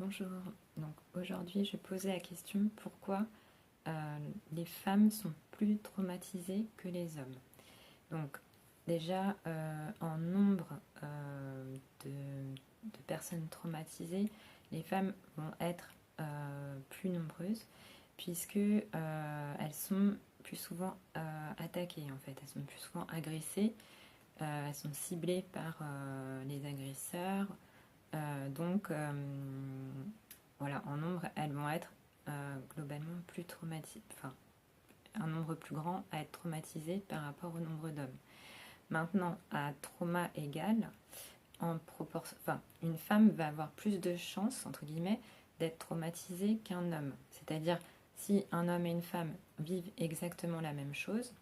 Bonjour, donc aujourd'hui je posais la question pourquoi les femmes sont plus traumatisées que les hommes. Donc déjà en nombre de personnes traumatisées, les femmes vont être plus nombreuses puisque elles sont plus souvent attaquées en fait, elles sont plus souvent agressées, elles sont ciblées par les agresseurs. Voilà, en nombre, elles vont être globalement plus traumatisées, enfin, un nombre plus grand à être traumatisées par rapport au nombre d'hommes. Maintenant, à trauma égal, une femme va avoir plus de chances, entre guillemets, d'être traumatisée qu'un homme. C'est-à-dire, si un homme et une femme vivent exactement la même chose,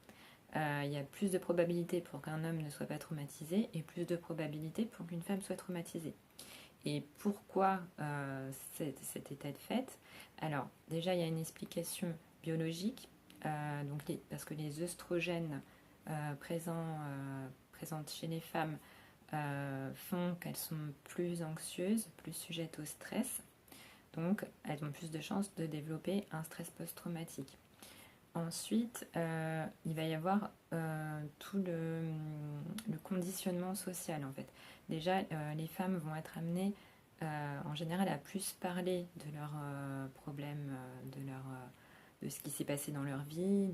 il y a plus de probabilités pour qu'un homme ne soit pas traumatisé et plus de probabilités pour qu'une femme soit traumatisée. Et pourquoi cet état de fait? Alors, déjà, il y a une explication biologique, parce que les œstrogènes présents chez les femmes font qu'elles sont plus anxieuses, plus sujettes au stress. Donc, elles ont plus de chances de développer un stress post-traumatique. Ensuite, il va y avoir tout le conditionnement social en fait. Déjà, les femmes vont être amenées en général à plus parler de leurs problèmes, de ce qui s'est passé dans leur vie,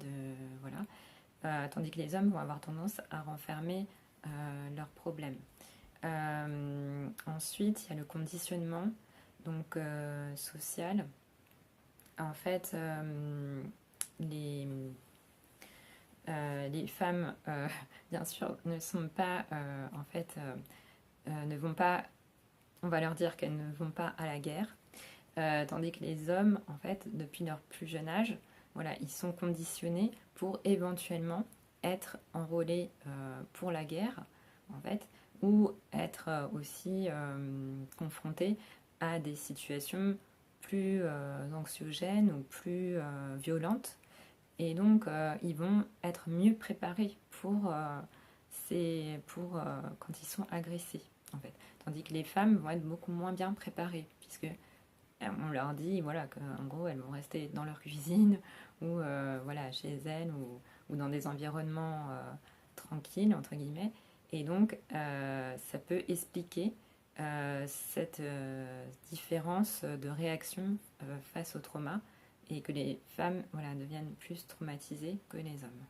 voilà. Tandis que les hommes vont avoir tendance à renfermer leurs problèmes. Ensuite, il y a le conditionnement donc social. En fait, les, les femmes, bien sûr, ne sont pas, ne vont pas, on va leur dire qu'elles ne vont pas à la guerre, tandis que les hommes, en fait, depuis leur plus jeune âge, voilà, ils sont conditionnés pour éventuellement être enrôlés pour la guerre, en fait, ou être aussi confrontés à des situations plus anxiogènes ou plus violentes. Et donc, ils vont être mieux préparés pour quand ils sont agressés, en fait. Tandis que les femmes vont être beaucoup moins bien préparées, puisque on leur dit voilà, qu'en gros, elles vont rester dans leur cuisine ou voilà, chez elles ou dans des environnements tranquilles, entre guillemets. Et donc, ça peut expliquer cette différence de réaction face au trauma et que les femmes voilà, deviennent plus traumatisées que les hommes.